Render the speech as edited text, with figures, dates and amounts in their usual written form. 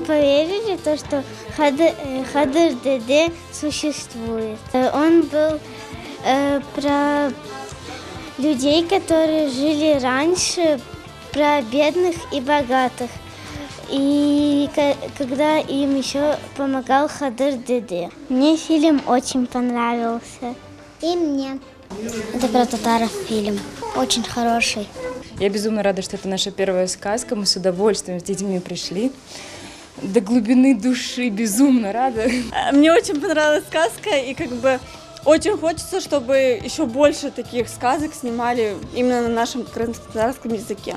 поверили в то, что Хадыр Деде существует. Он был про людей, которые жили раньше, про бедных и богатых. И когда им еще помогал Хадыр Деде. Мне фильм очень понравился. И мне. Это про татаров фильм. Очень хороший. Я безумно рада, что это наша первая сказка. Мы с удовольствием с детьми пришли. До глубины души безумно рада. Мне очень понравилась сказка, и очень хочется, чтобы еще больше таких сказок снимали именно на нашем татарском языке.